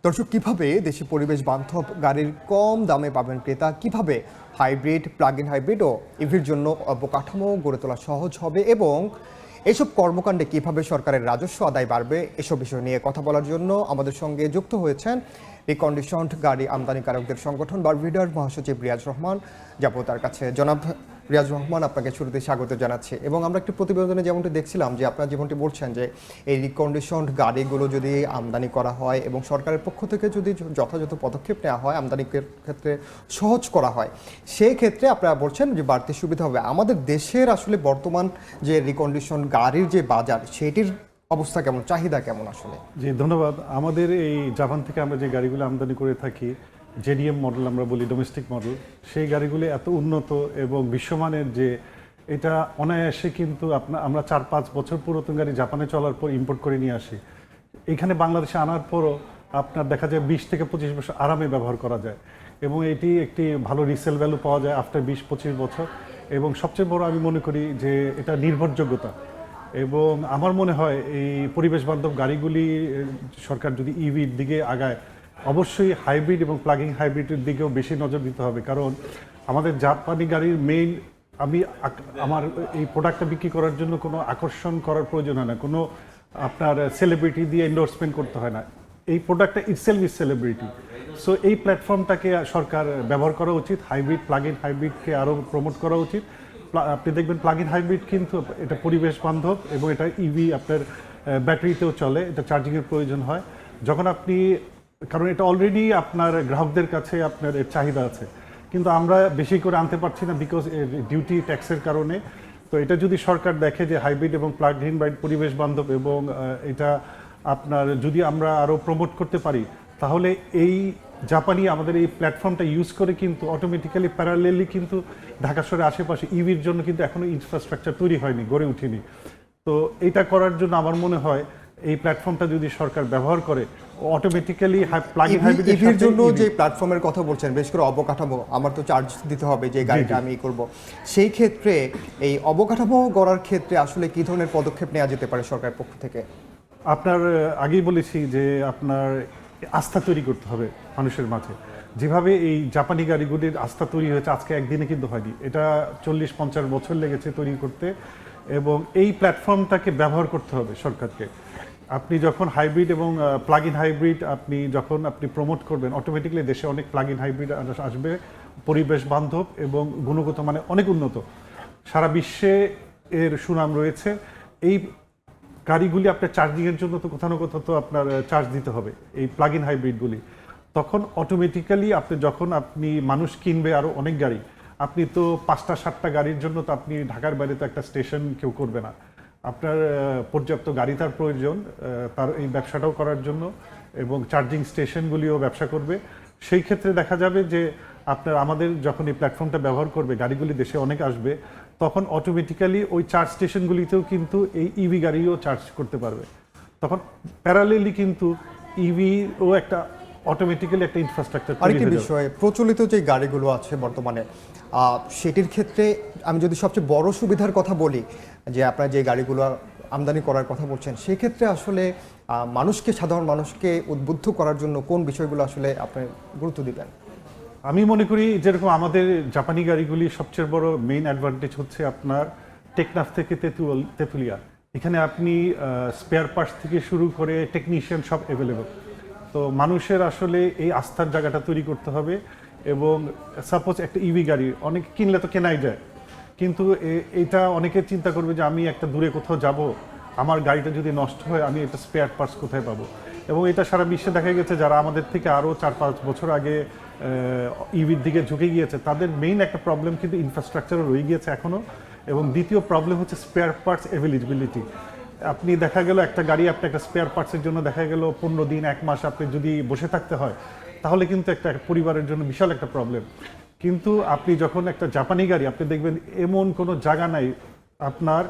দর্শক, কিভাবে দেশে পরিবেশ বান্ধব গাড়ির কম দামে পাবেন ক্রেতা, কিভাবে হাইব্রিড, প্লাগ ইন হাইব্রিড ও ইভির জন্য অবকাঠামো গড়ে তোলা সহজ হবে এবং এসব কর্মকাণ্ডে কিভাবে সরকারের রাজস্ব আদায় বাড়বে, এসব বিষয় নিয়ে কথা বলার জন্য আমাদের সঙ্গে যুক্ত হয়েছেন রিকন্ডিশনড গাড়ি আমদানিকারকদের সংগঠন বারভিডার মহাসচিব রিয়াজ রহমান। যাব তার কাছে। জনাব রিয়াজ রহমান, আপনাকে শুরুতে স্বাগত জানাচ্ছি। এবং আমরা একটি প্রতিবেদনে যেমনটি দেখছিলাম যে আপনারা যেমনটি বলছেন যে এই রিকন্ডিশনড গাড়িগুলো যদি আমদানি করা হয় এবং সরকারের পক্ষ থেকে যদি যথাযথ পদক্ষেপ নেওয়া হয়, আমদানির ক্ষেত্রে সহজ করা হয়, সেই ক্ষেত্রে আপনারা বলছেন যে বাড়তি সুবিধা হবে। আমাদের দেশের আসলে বর্তমান যে রিকন্ডিশন গাড়ির যে বাজার, সেটির অবস্থা কেমন, চাহিদা কেমন আসলে? জি, ধন্যবাদ। আমাদের এই জাপান থেকে আমরা যে গাড়িগুলো আমদানি করে থাকি, জেডিএম মডেল আমরা বলি, ডোমেস্টিক মডেল, সেই গাড়িগুলি এত উন্নত এবং বিশ্বমানের যে এটা অনায়াসে কিন্তু আমরা 4-5 বছর পুরাতন গাড়ি জাপানে চলার পর ইম্পোর্ট করে নিয়ে আসি। এখানে বাংলাদেশে আনার পরও আপনার দেখা যায় 20 থেকে 25 বছর আরামে ব্যবহার করা যায় এবং এটি একটি ভালো রিসেল ভ্যালু পাওয়া যায় আফটার 20-25 বছর। এবং সবচেয়ে বড় আমি মনে করি যে এটা নির্ভরযোগ্যতা। এবং আমার মনে হয় এই পরিবেশ বান্ধব গাড়িগুলি সরকার যদি ইভির দিকে আগায়, অবশ্যই হাইব্রিড এবং প্লাগিং হাইব্রিডের দিকেও বেশি নজর দিতে হবে। কারণ আমাদের জাপানি গাড়ির মেইন, আমার এই প্রোডাক্টটা বিক্রি করার জন্য কোনো আকর্ষণ করার প্রয়োজন হয় না, কোনো আপনার সেলিব্রিটি দিয়ে এন্ডোর্সমেন্ট করতে হয় না। এই প্রোডাক্টটা ইটসেলফ ইজ সেলিব্রিটি। সো এই প্ল্যাটফর্মটাকে সরকার ব্যবহার করা উচিত, হাইব্রিড প্লাগ ইন হাইব্রিডকে আরও প্রমোট করা উচিত। আপনি দেখবেন প্লাগ ইন হাইব্রিড কিন্তু এটা পরিবেশ বান্ধব এবং এটা ইভি, আপনার ব্যাটারিতেও চলে, এটা চার্জিংয়ের প্রয়োজন হয় যখন আপনি, কারণ এটা অলরেডি আপনার গ্রাহকদের কাছে আপনার এর চাহিদা আছে, কিন্তু আমরা বেশি করে আনতে পারছি না বিকজ ডিউটি ট্যাক্সের কারণে। তো এটা যদি সরকার দেখে যে হাইব্রিড এবং প্লাগ ইন হাইব্রিড পরিবেশ বান্ধব এবং এটা আপনার যদি আমরা আরও প্রমোট করতে পারি, তাহলে এই জাপানি আমাদের এই প্ল্যাটফর্মটা ইউজ করে কিন্তু অটোমেটিক্যালি প্যারালেলি কিন্তু ঢাকা শহরের আশেপাশে ইভির জন্য কিন্তু এখনও ইনফ্রাস্ট্রাকচার তৈরি হয়নি, গড়ে উঠেনি। তো এটা করার জন্য আমার মনে হয় এই প্ল্যাটফর্মটা যদি সরকার ব্যবহার করে, অটোমেটিক্যালি প্লাগ ইন ইভির জন্য যে প্ল্যাটফর্মের কথা বলছেন, বেশ করে অবকাঠামো, আমার তো চার্জ দিতে হবে যে গাড়িটা আমি করব, সেই ক্ষেত্রে এই অবকাঠামো গড়ার ক্ষেত্রে আসলে কি ধরনের পদক্ষেপ নেওয়া যেতে পারে সরকারের পক্ষ থেকে? আপনার আগেই বলেছি যে আপনার আস্থা তৈরি করতে হবে মানুষের মাঝে। যেভাবে এই জাপানি গাড়িগুলির আস্থা তৈরি হয়েছে আজকে একদিনে কিন্তু হয়নি, এটা 40-50 বছর লেগেছে তৈরি করতে। এবং এই প্ল্যাটফর্মটাকে ব্যবহার করতে হবে সরকারকে। আপনি যখন হাইব্রিড এবং প্লাগ ইন হাইব্রিড যখন আপনি প্রমোট করবেন, অটোমেটিক্যালি দেশে অনেক প্লাগ ইন হাইব্রিড আসবে, পরিবেশ বান্ধব এবং গুণগত মানে অনেক উন্নত, সারা বিশ্বে এর সুনাম রয়েছে। এই গাড়িগুলি আপনার চার্জিংয়ের জন্য তো কোথাও না কোথাও তো আপনার চার্জ দিতে হবে, এই প্লাগ ইন হাইব্রিডগুলি। তখন অটোমেটিক্যালি যখন আপনি মানুষ কিনবে আরও অনেক গাড়ি, আপনি তো 5টা-7টা গাড়ির জন্য তো আপনি ঢাকার বাইরে তো একটা স্টেশন কেউ করবে না। আপনার পর্যাপ্ত গাড়ি তার প্রয়োজন তার এই ব্যবসাটাও করার জন্য, এবং চার্জিং স্টেশনগুলিও ব্যবসা করবে। সেই ক্ষেত্রে দেখা যাবে যে আপনার আমাদের যখন এই প্ল্যাটফর্মটা ব্যবহার করবে, গাড়িগুলি দেশে অনেক আসবে, তখন অটোমেটিক্যালি ওই চার্জ স্টেশনগুলিতেও কিন্তু এই ইভি গাড়িও চার্জ করতে পারবে। তখন প্যারালেলি কিন্তু ইভিও একটা অটোমেটিক্যালি একটা ইনফ্রাস্ট্রাকচার তৈরি আরেকটি হয়ে যাবে। বিষয়, প্রচলিত যে গাড়িগুলো আছে বর্তমানে, সেটির ক্ষেত্রে আমি যদি সবচেয়ে বড় সুবিধার কথা বলি, যে আপনারা যে গাড়িগুলো আমদানি করার কথা বলছেন, সেক্ষেত্রে আসলে সাধারণ মানুষকে উদ্বুদ্ধ করার জন্য কোন বিষয়গুলো আসলে আপনি গুরুত্ব দিবেন? আমি মনে করি যেরকম আমাদের জাপানি গাড়িগুলি সবচেয়ে বড় মেইন অ্যাডভান্টেজ হচ্ছে আপনার টেকনাফ থেকে তেঁতুলিয়া, এখানে আপনি স্পেয়ার পার্টস থেকে শুরু করে টেকনিশিয়ান সব অ্যাভেলেবল। তো মানুষের আসলে এই আস্থার জায়গাটা তৈরি করতে হবে। এবং সাপোজ একটা ইভি গাড়ি অনেক কিনলে তো কেনাই যায়, কিন্তু এটা অনেকে চিন্তা করবে যে আমি একটা দূরে কোথাও যাব, আমার গাড়িটা যদি নষ্ট হয় আমি একটা স্পেয়ার পার্টস কোথায় পাবো। এবং এটা সারা বিশ্বে দেখা গেছে যারা আমাদের থেকে আরও 4-5 বছর আগে ইভির দিকে ঝুঁকে গিয়েছে, তাদের মেইন একটা প্রবলেম কিন্তু ইনফ্রাস্ট্রাকচারও রয়ে গিয়েছে এখনও। এবং দ্বিতীয় প্রবলেম হচ্ছে স্পেয়ার পার্টস অ্যাভেলেবিলিটি। আপনি দেখা গেল একটা গাড়ি, আপনি একটা স্পেয়ার পার্টসের জন্য দেখা গেল 15 দিন 1 মাস আপনি যদি বসে থাকতে হয়, তাহলে কিন্তু একটা পরিবারের জন্য বিশাল একটা প্রবলেম। কিন্তু আপনি যখন একটা জাপানি গাড়ি, আপনি দেখবেন এমন কোনো জায়গা নাই, আপনার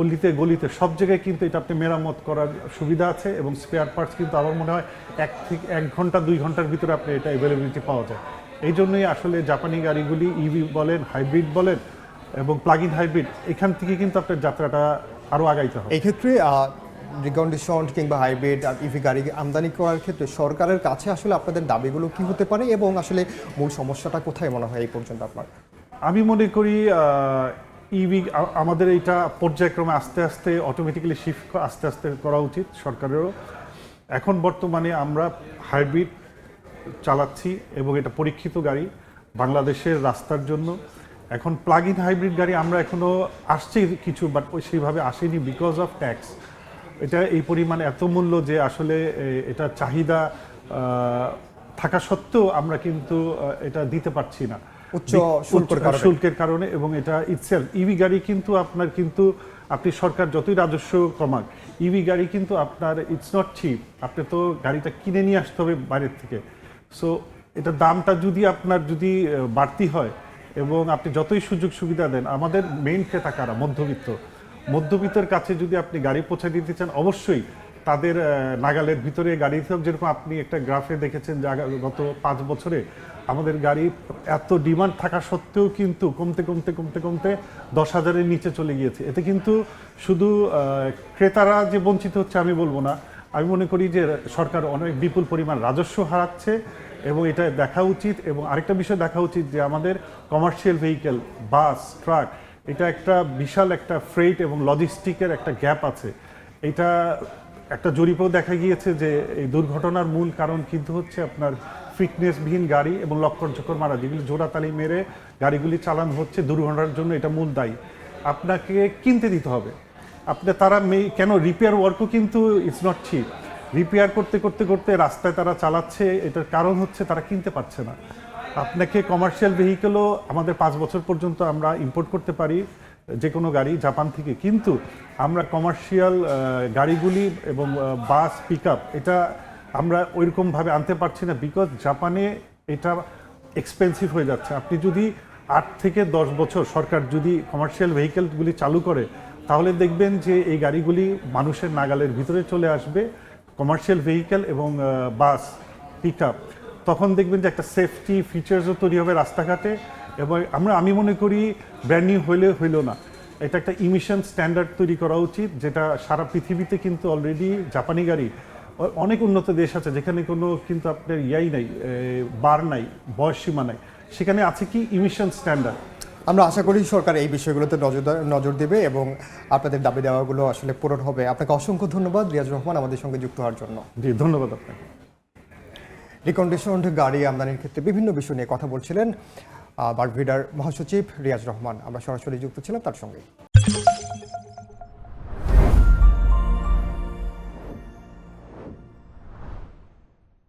অলিতে গলিতে সব জায়গায় কিন্তু এটা আপনি মেরামত করার সুবিধা আছে। এবং স্পেয়ার পার্টস কিন্তু আমার মনে হয় 1 ঘন্টা 2 ঘন্টার ভিতরে আপনি এটা অ্যাভেলেবিলিটি পাওয়া যায়। এই জন্যই আসলে জাপানি গাড়িগুলি ইভি বলেন, হাইব্রিড বলেন এবং প্লাগ ইন হাইব্রিড, এখান থেকে কিন্তু আপনার যাত্রাটা আরও আগাইতে হবে। এই ক্ষেত্রে রিকন্ডিশনড কিংবা হাইব্রিড আর ইভি গাড়ি আমদানি করার ক্ষেত্রে সরকারের কাছে আসলে আপনাদের দাবিগুলো কি হতে পারে এবং আসলে মূল সমস্যাটা কোথায় মনে হয় এই পর্যন্ত আপনার? আমি মনে করি ইভি আমাদের এইটা পর্যায়ক্রমে আস্তে আস্তে অটোমেটিক্যালি শিফট আস্তে আস্তে করা উচিত সরকারেরও। এখন বর্তমানে আমরা হাইব্রিড চালাচ্ছি এবং এটা পরীক্ষিত গাড়ি বাংলাদেশের রাস্তার জন্য। এখন প্লাগ ইন হাইব্রিড গাড়ি আমরা এখনো আসছে কিছু, বাট ওই সেইভাবে আসেনি বিকজ অফ ট্যাক্স। এটা এই পরিমাণে এত মূল্য যে আসলে এটা চাহিদা থাকা সত্ত্বেও আমরা কিন্তু এটা দিতে পারছি না উচ্চ শুল্কের কারণে। এবং এটা ইটসেলফ ইভি গাড়ি কিন্তু আপনার কিন্তু আপনি সরকার যতই রাজস্ব কমাক, ইভি গাড়ি কিন্তু আপনার ইটস নট চিপ। আপনি তো গাড়িটা কিনে নিয়ে আসতে হবে বাইরের থেকে। সো এটা দামটা যদি আপনার যদি বাড়তি হয় এবং আপনি যতই সুযোগ সুবিধা দেন, আমাদের মেইন ক্রেতা কারা? মধ্যবিত্তের কাছে যদি আপনি গাড়ি পৌঁছে দিতে চান, অবশ্যই তাদের নাগালের ভিতরে গাড়ি দিতে হবে। যেরকম আপনি একটা গ্রাফে দেখেছেন যে গত 5 বছরে আমাদের গাড়ি এত ডিমান্ড থাকা সত্ত্বেও কিন্তু কমতে কমতে কমতে কমতে 10,000-এর নিচে চলে গিয়েছে। এতে কিন্তু শুধু ক্রেতারা যে বঞ্চিত হচ্ছে আমি বলবো না, আমি মনে করি যে সরকার অনেক বিপুল পরিমাণ রাজস্ব হারাচ্ছে এবং এটা দেখা উচিত। এবং আরেকটা বিষয় দেখা উচিত যে আমাদের কমার্শিয়াল ভেহিকেল, বাস, ট্রাক, এটা একটা বিশাল একটা ফ্রেট এবং লজিস্টিকের একটা গ্যাপ আছে। এটা একটা জরিপেও দেখা গিয়েছে যে এই দুর্ঘটনার মূল কারণ কিন্তু হচ্ছে আপনার ফিটনেসবিহীন গাড়ি এবং লক্কর ঝক্কর মারা, যেগুলি জোড়াতালি মেরে গাড়িগুলি চালানো হচ্ছে, দুর্ঘটনার জন্য এটা মূল দায়ী। আপনাকে কিনতে দিতে হবে। তারা কেন রিপেয়ার ওয়ার্কও কিন্তু ইটস নট চিপ। রিপেয়ার করতে করতে করতে রাস্তায় তারা চালাচ্ছে, এটার কারণ হচ্ছে তারা কিনতে পারছে না। আপনাকে কমার্শিয়াল ভেহিকেলও আমাদের 5 বছর পর্যন্ত আমরা ইম্পোর্ট করতে পারি যে কোনো গাড়ি জাপান থেকে, কিন্তু আমরা কমার্শিয়াল গাড়িগুলি এবং বাস, পিক আপ এটা আমরা ওইরকমভাবে আনতে পারছি না বিকজ জাপানে এটা এক্সপেন্সিভ হয়ে যাচ্ছে। আপনি যদি 8 থেকে 10 বছর সরকার যদি কমার্শিয়াল ভেহিকেলগুলি চালু করে, তাহলে দেখবেন যে এই গাড়িগুলি মানুষের নাগালের ভিতরে চলে আসবে, কমার্শিয়াল ভেহিকেল এবং বাস, পিক আপ। তখন দেখবেন যে একটা সেফটি ফিচার্সও তৈরি হবে রাস্তাঘাটে। এবং আমি মনে করি ব্র্যান্ড নিউ হইল না, এটা একটা ইমিশন স্ট্যান্ডার্ড তৈরি করা উচিত, যেটা সারা পৃথিবীতে কিন্তু অলরেডি জাপানি গাড়ি, অনেক উন্নত দেশ আছে যেখানে কোনো কিন্তু আপনার নাই, বার নাই, বয়স সীমা নাই, সেখানে আছে কি ইমিশন স্ট্যান্ডার্ড। আমরা আশা করি সরকার এই বিষয়গুলোতে নজর দেবে এবং আপনাদের দাবি দেওয়াগুলো আসলে পূরণ হবে। আপনাকে অসংখ্য ধন্যবাদ রিয়াজুর রহমান আমাদের সঙ্গে যুক্ত হওয়ার জন্য। জি, ধন্যবাদ আপনাকে। রিকন্ডিশনড গাড়ি আমদানির ক্ষেত্রে বিভিন্ন বিষয় নিয়ে কথা বলছিলেন বারভিডার মহাসচিব রিয়াজ রহমান। আমরা সরাসরি যুক্ত ছিলাম তার সঙ্গে।